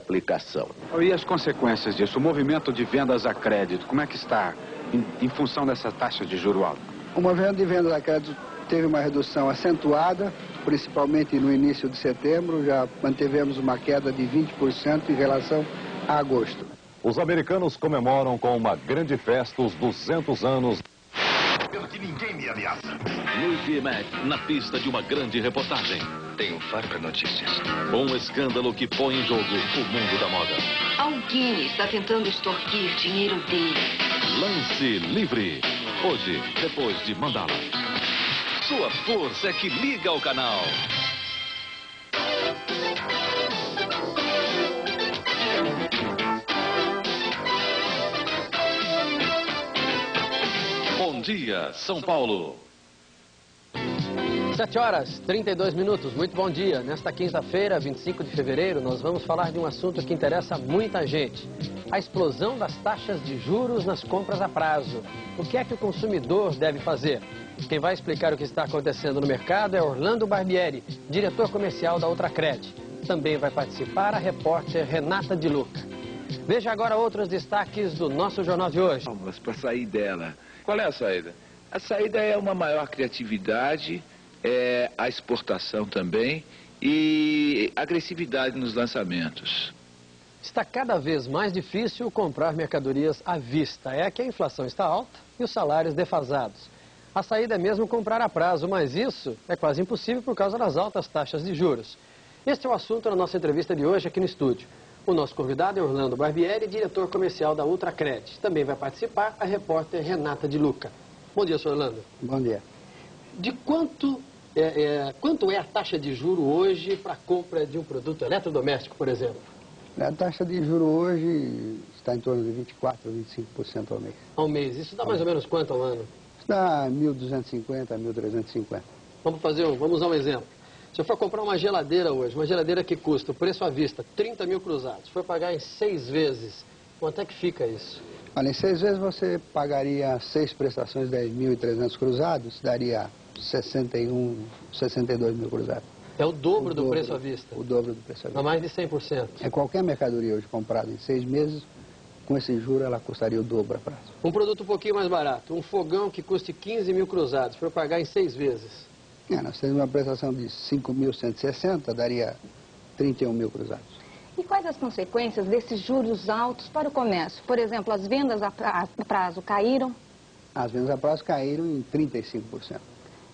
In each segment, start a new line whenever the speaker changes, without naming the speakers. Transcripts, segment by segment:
aplicação.
E as consequências disso? O movimento de vendas a crédito, como é que está em função dessa taxa de juro alta?
O movimento de vendas a crédito teve uma redução acentuada, principalmente no início de setembro. Já mantivemos uma queda de 20% em relação a agosto.
Os americanos comemoram com uma grande festa os 200 anos.
Pelo que ninguém me ameaça.
Luke Mac na pista de uma grande reportagem.
Tenho farpa notícias.
Um escândalo que põe em jogo o mundo da moda.
Alguém está tentando extorquir dinheiro dele.
Lance livre. Hoje, depois de Mandala. Sua força é que liga ao canal. Bom dia, São Paulo.
7h32. Muito bom dia. Nesta quinta-feira, 25 de fevereiro, nós vamos falar de um assunto que interessa muita gente. A explosão das taxas de juros nas compras a prazo. O que é que o consumidor deve fazer? Quem vai explicar o que está acontecendo no mercado é Orlando Barbieri, diretor comercial da Ultracred. Também vai participar a repórter Renata de Luca. Veja agora outros destaques do nosso jornal de hoje.
Vamos para sair dela. Qual é a saída? A saída é uma maior criatividade, é a exportação também e agressividade nos lançamentos.
Está cada vez mais difícil comprar mercadorias à vista. É que a inflação está alta e os salários defasados. A saída é mesmo comprar a prazo, mas isso é quase impossível por causa das altas taxas de juros. Este é o assunto da nossa entrevista de hoje aqui no estúdio. O nosso convidado é Orlando Barbieri, diretor comercial da Ultracred. Também vai participar a repórter Renata de Luca. Bom dia, senhor Orlando.
Bom dia.
De quanto é a taxa de juro hoje para a compra de um produto eletrodoméstico, por exemplo?
A taxa de juros hoje está em torno de 24% a 25% ao mês.
Ao mês. Isso dá mais ou menos quanto ao ano?
Isso dá 1.250 a 1.350.
Vamos usar um exemplo. Se eu for comprar uma geladeira hoje, uma geladeira que custa o preço à vista 30 mil cruzados, for pagar em 6 vezes, quanto é que fica isso?
Olha, em 6 vezes você pagaria 6 prestações de 10.300 cruzados, daria 62 mil cruzados.
É o dobro do preço à vista?
O dobro do preço à vista.
A mais de 100%.
É qualquer mercadoria hoje comprada em 6 meses, com esse juro ela custaria o dobro a prazo.
Um produto um pouquinho mais barato, um fogão que custe 15 mil cruzados, for pagar em 6 vezes.
Nós temos uma prestação de 5.160, daria 31 mil cruzados.
E quais as consequências desses juros altos para o comércio? Por exemplo, as vendas a prazo caíram?
As vendas a prazo caíram em 35%.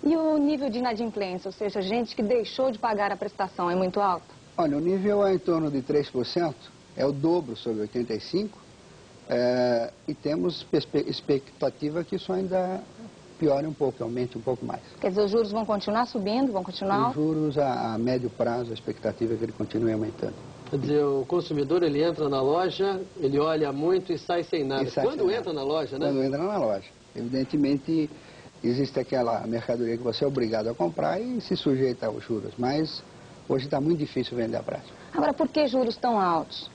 E o nível de inadimplência, ou seja, gente que deixou de pagar a prestação, é muito alto?
Olha, o nível é em torno de 3%, é o dobro sobre 85%, e temos expectativa que isso ainda piore um pouco, aumente um pouco mais.
Quer dizer, os juros vão continuar subindo, vão continuar?
Os juros a médio prazo, a expectativa é que ele continue aumentando.
Quer dizer, o consumidor, ele entra na loja, ele olha muito e sai sem nada. Quando entra na loja, né?
Quando entra na loja. Evidentemente, existe aquela mercadoria que você é obrigado a comprar e se sujeita aos juros, mas hoje está muito difícil vender a prazo.
Agora, por que juros tão altos?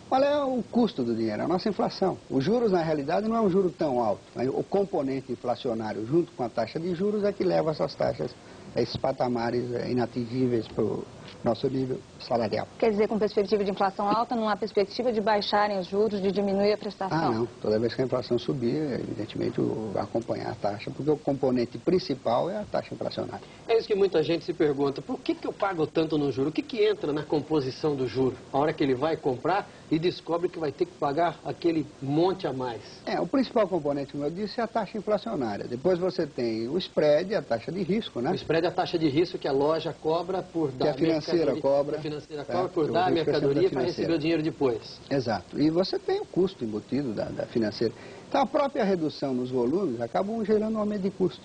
Qual é o custo do dinheiro? A nossa inflação. Os juros, na realidade, não é um juro tão alto. O componente inflacionário, junto com a taxa de juros, é que leva essas taxas a esses patamares inatingíveis para o nosso nível salarial.
Quer dizer, com perspectiva de inflação alta, não há perspectiva de baixarem os juros, de diminuir a prestação?
Ah, não. Toda vez que a inflação subir, evidentemente, vai acompanhar a taxa, porque o componente principal é a taxa inflacionária.
É isso que muita gente se pergunta. Por que eu pago tanto no juro? O que entra na composição do juro? A hora que ele vai comprar e descobre que vai ter que pagar aquele monte a mais.
O principal componente, como eu disse, é a taxa inflacionária. Depois você tem o spread, a taxa de risco, né?
O spread é a taxa de risco que a loja cobra por dar
a financeira cobra.
A financeira cobra por dar a mercadoria para receber o dinheiro depois.
Exato. E você tem o custo embutido da financeira. Então a própria redução nos volumes acabam gerando um aumento de custo.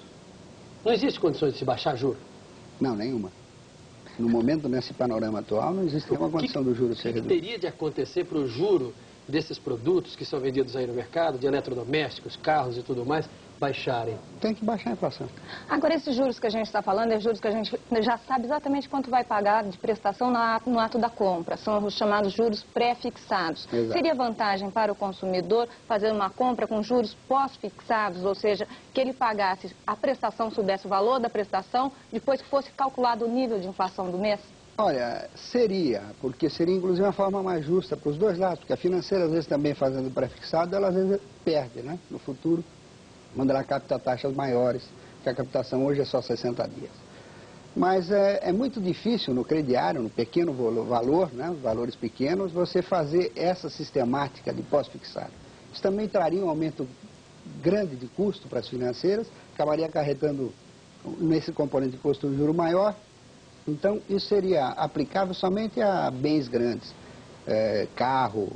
Não existe condições de se baixar juro?
Não, nenhuma. No momento, nesse panorama atual, não existe nenhuma condição do juro ser reduzido.
O que teria de acontecer para o juro desses produtos que são vendidos aí no mercado, de eletrodomésticos, carros e tudo mais, baixarem?
Tem que baixar a inflação.
Agora, esses juros que a gente está falando, é juros que a gente já sabe exatamente quanto vai pagar de prestação no ato da compra. São os chamados juros pré-fixados. Seria vantagem para o consumidor fazer uma compra com juros pós-fixados, ou seja, que ele pagasse a prestação, soubesse o valor da prestação, depois que fosse calculado o nível de inflação do mês?
Olha, seria, porque seria inclusive uma forma mais justa para os dois lados, porque a financeira, às vezes, também fazendo pré-fixado, ela às vezes perde, né? No futuro, quando ela capta taxas maiores, que a captação hoje é só 60 dias. Mas é muito difícil no crediário, no pequeno valor, né? Valores pequenos, você fazer essa sistemática de pós-fixado. Isso também traria um aumento grande de custo para as financeiras, acabaria acarretando nesse componente de custo de juro maior. Então, isso seria aplicável somente a bens grandes, carro,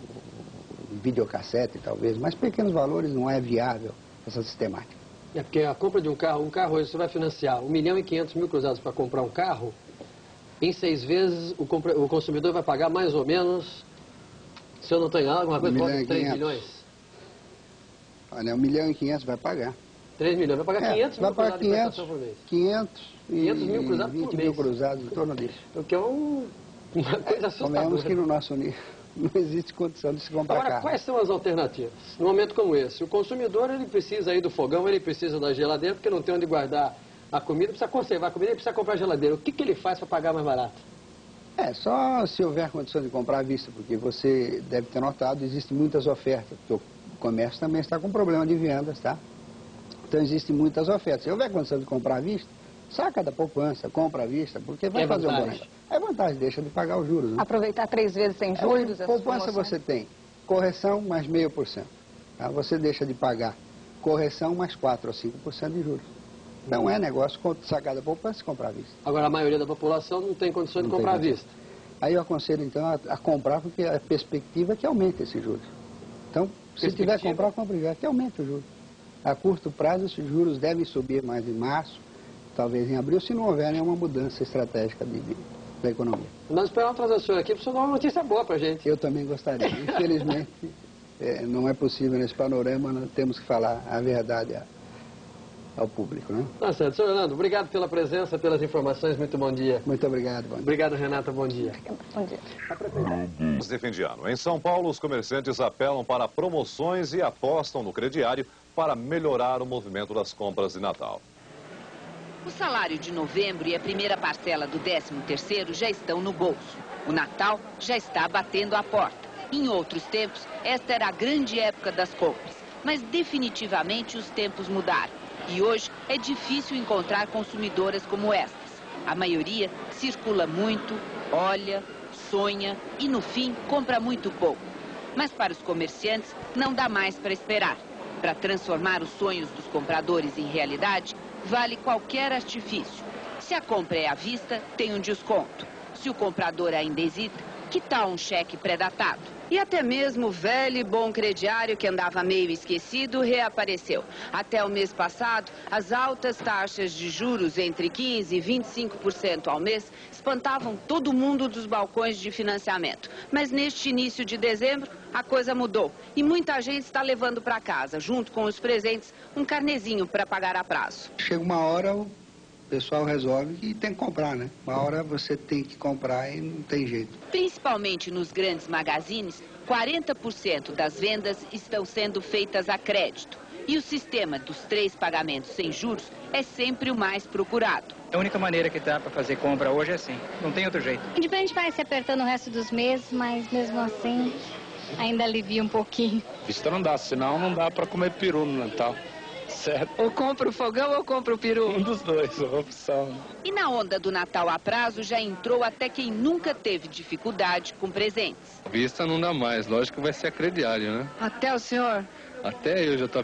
videocassete talvez, mas pequenos valores não é viável essa sistemática.
É porque a compra de um carro hoje você vai financiar 1.500.000 cruzados para comprar um carro, em 6 vezes o consumidor vai pagar mais ou menos, se eu não estou enganado, alguma coisa por 3 milhões.
Olha, 1.500.000 vai pagar.
3 milhões, vai pagar 500 mil cruzados de prestação por mês.
500
mil cruzados por mês.
20 mil cruzados, em torno disso.
O que é uma coisa assustadora.
Convenhamos que no nosso nível não existe condição de se comprar
Agora,
carro.
quais são as alternativas? Num momento como esse, o consumidor ele precisa ir do fogão, ele precisa da geladeira, porque não tem onde guardar a comida, precisa conservar a comida, ele precisa comprar geladeira. O que ele faz para pagar mais barato?
Só se houver condição de comprar à vista, porque você deve ter notado, existem muitas ofertas, porque o comércio também está com problema de vendas, tá? Então, existem muitas ofertas. Se houver condição de comprar à vista, saca da poupança, compra à vista, porque vai fazer um bom negócio. É vantagem, deixa de pagar os juros. Né?
Aproveitar 3 vezes sem juros.
Poupança você tem correção mais 0,5%. Tá? Você deixa de pagar correção mais 4 ou 5% de juros. Não é negócio sacar da poupança e comprar à vista.
Agora, a maioria da população não tem condições de comprar à vista.
Aí eu aconselho, então, a comprar, porque a perspectiva é que aumente esses juros. Então, se tiver que comprar, compre já, que aumente o juros. A curto prazo, esses juros devem subir mais em março, talvez em abril, se não houver nenhuma mudança estratégica da economia.
Nós esperamos trazer o senhor aqui para o senhor dar uma notícia boa para a gente.
Eu também gostaria. Infelizmente, não é possível nesse panorama, nós temos que falar a verdade ao público, né?
Tá certo. Senhor Orlando, obrigado pela presença, pelas informações, muito bom dia.
Muito obrigado, bom dia.
Obrigado, Renata, bom dia.
Bom dia.
De fim de ano. Em São Paulo, os comerciantes apelam para promoções e apostam no crediário para melhorar o movimento das compras de Natal.
O salário de novembro e a primeira parcela do 13º já estão no bolso. O Natal já está batendo a porta. Em outros tempos, esta era a grande época das compras. Mas definitivamente os tempos mudaram. E hoje é difícil encontrar consumidoras como estas. A maioria circula muito, olha, sonha e no fim compra muito pouco. Mas para os comerciantes não dá mais para esperar. Para transformar os sonhos dos compradores em realidade, vale qualquer artifício. Se a compra é à vista, tem um desconto. Se o comprador ainda hesita, que tal um cheque pré-datado? E até mesmo o velho e bom crediário que andava meio esquecido reapareceu. Até o mês passado, as altas taxas de juros entre 15% e 25% ao mês espantavam todo mundo dos balcões de financiamento. Mas neste início de dezembro, a coisa mudou. E muita gente está levando para casa, junto com os presentes, um carnezinho para pagar a prazo.
Chega uma hora, o pessoal resolve que tem que comprar, né? Uma hora você tem que comprar e não tem jeito.
Principalmente nos grandes magazines, 40% das vendas estão sendo feitas a crédito. E o sistema dos 3 pagamentos sem juros é sempre o mais procurado.
A única maneira que dá para fazer compra hoje é assim, não tem outro jeito.
De repente vai se apertando o resto dos meses, mas mesmo assim ainda alivia um pouquinho.
Vista não dá, senão não dá para comer peru no Natal. Certo.
Ou compra o fogão ou compra o peru?
Um dos dois, uma opção.
E na onda do Natal a prazo já entrou até quem nunca teve dificuldade com presentes.
Vista não dá mais, lógico que vai ser a crediário, né?
Até o senhor?
Até eu já tô